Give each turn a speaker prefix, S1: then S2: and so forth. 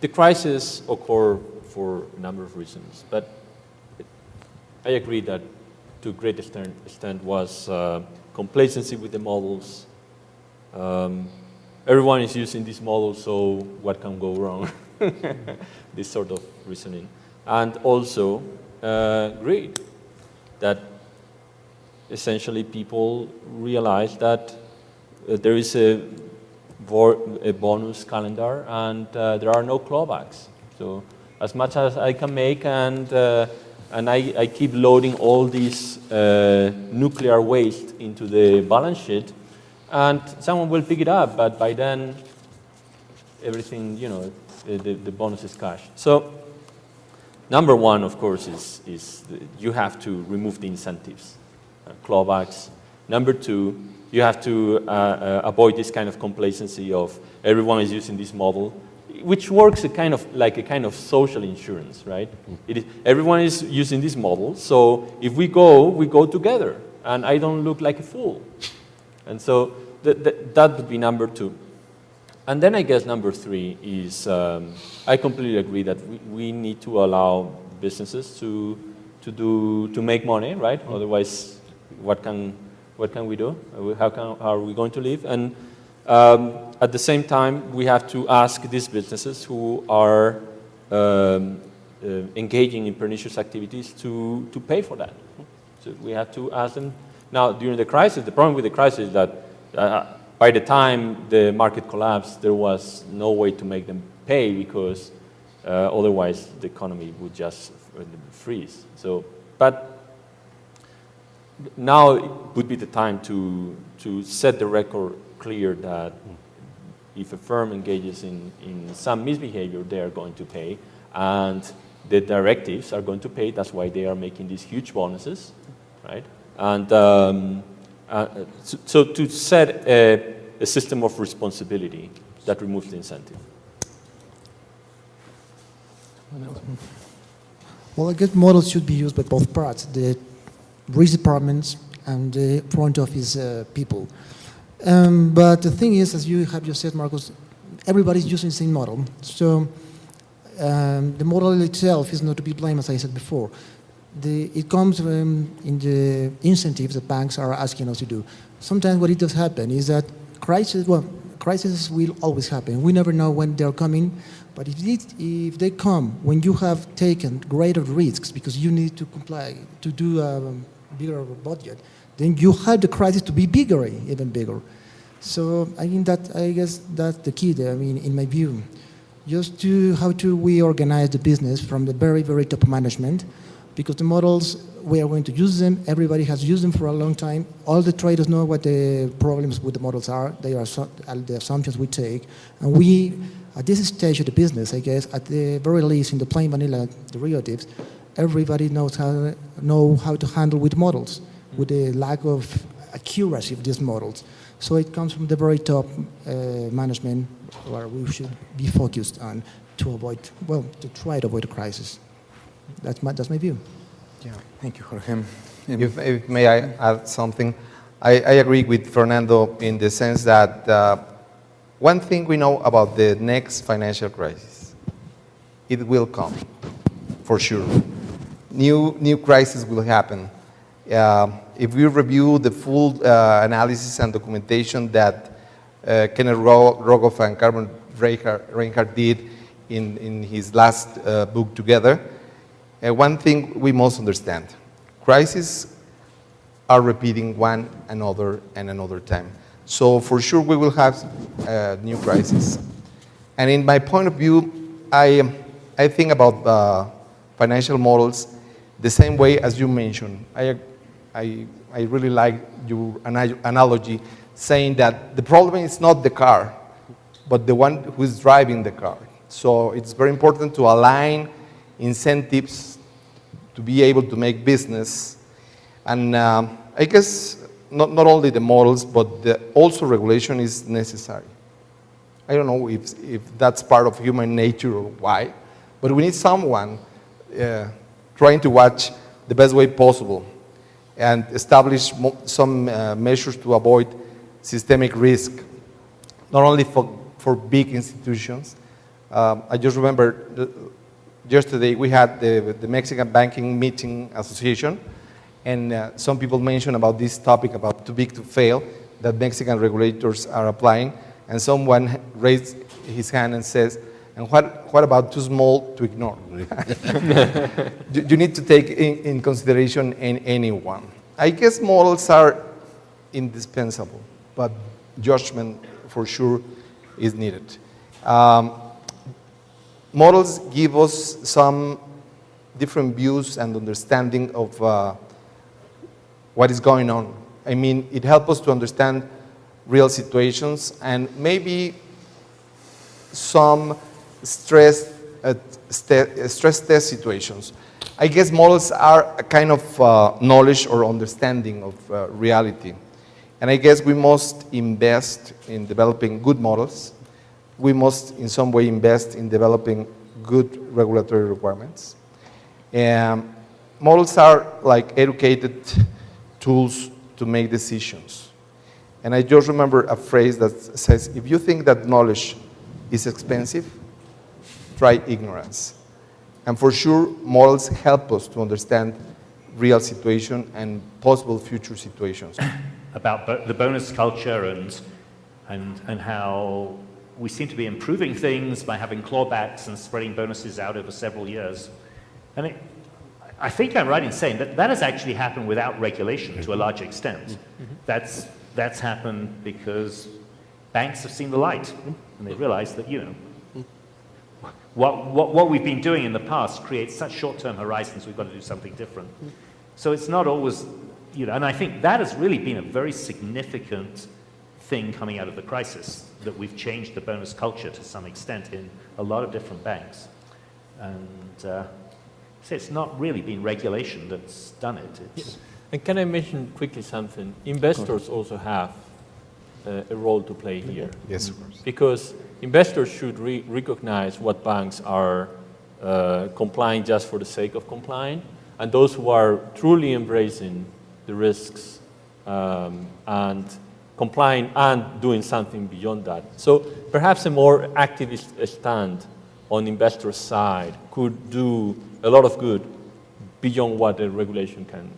S1: the crisis occurred for a number of reasons, but I agree that to a great extent was complacency with the models. Everyone is using these models, so what can go wrong? This sort of reasoning. And also greed, that essentially people realize that there is a bonus calendar and there are no clawbacks. So as much as I can make and I keep loading all this nuclear waste into the balance sheet, and someone will pick it up, but by then everything, the bonus is cash. So number one, of course, is you have to remove the incentives, clawbacks. Number two, you have to avoid this kind of complacency of everyone is using this model, which works like a kind of social insurance, right? Everyone is using this model, so if we go together, and I don't look like a fool. And so that would be number two. And then I guess number three is, I completely agree that we need to allow businesses to make money, right? Otherwise, what can we do? How are we going to live? And at the same time, we have to ask these businesses who are engaging in pernicious activities to pay for that. So we have to ask them. Now, during the crisis, the problem with the crisis is that by the time the market collapsed, there was no way to make them pay because otherwise the economy would just freeze. So, but now would be the time to set the record clear that if a firm engages in some misbehavior, they are going to pay, and the directives are going to pay. That's why they are making these huge bonuses, right? And so to set a system of responsibility that removes the incentive.
S2: Well, I guess models should be used by both parts, the risk departments and the front office people. But the thing is, as you have just said, Marcos, everybody's using the same model. So the model itself is not to be blamed, as I said before. It comes in the incentives that banks are asking us to do. Sometimes what it does happen is that crises will always happen. We never know when they're coming, but if they come when you have taken greater risks because you need to comply, to do a bigger budget, then you have the crisis to be bigger, even bigger. So I guess that's the key there, in my view. Just how we organize the business from the very, very top management, because the models, we are going to use them. Everybody has used them for a long time. All the traders know what the problems with the models are. They are the assumptions we take. And we, at this stage of the business, I guess, at the very least in the plain vanilla derivatives, everybody knows how to handle with models, with the lack of accuracy of these models. So it comes from the very top management where we should be focused on to try to avoid a crisis. That's my view.
S3: Yeah, thank you, Jorge. If may I add something? I agree with Fernando in the sense that one thing we know about the next financial crisis, it will come, for sure. New crisis will happen. If we review the full analysis and documentation that Kenneth Rogoff and Carmen Reinhardt did in his last book together, one thing we must understand, crises are repeating one another and another time. So for sure we will have new crises. And in my point of view, I think about financial models the same way as you mentioned. I really like your analogy saying that the problem is not the car, but the one who is driving the car. So it's very important to align incentives to be able to make business. And I guess not only the models, but also regulation is necessary. I don't know if that's part of human nature or why, but we need someone trying to watch the best way possible and establish some measures to avoid systemic risk, not only for big institutions, I just remember yesterday we had the Mexican Banking Meeting Association, and some people mentioned about this topic about too big to fail that Mexican regulators are applying, and someone raised his hand and says, and what about too small to ignore? You need to take in consideration anyone. I guess models are indispensable, but judgment for sure is needed. Models give us some different views and understanding of what is going on. I mean, it helps us to understand real situations and maybe some stress test situations. I guess models are a kind of knowledge or understanding of reality. And I guess we must invest in developing good models. We must in some way invest in developing good regulatory requirements. Models are like educated tools to make decisions. And I just remember a phrase that says, if you think that knowledge is expensive, try ignorance. And for sure, models help us to understand real situation and possible future situations.
S4: About the bonus culture and how we seem to be improving things by having clawbacks and spreading bonuses out over several years. And I think I'm right in saying that that has actually happened without regulation to a large extent. That's happened because banks have seen the light and they realize that, what we've been doing in the past creates such short-term horizons, we've got to do something different. So it's not always, and I think that has really been a very significant thing coming out of the crisis, that we've changed the bonus culture to some extent in a lot of different banks. And so it's not really been regulation that's done it.
S1: And can I mention quickly something? Investors also have a role to play here.
S3: Yes, of course.
S1: Because investors should recognize what banks are complying just for the sake of complying, and those who are truly embracing the risks and complying and doing something beyond that. So perhaps a more activist stand on investor side could do a lot of good beyond what the regulation can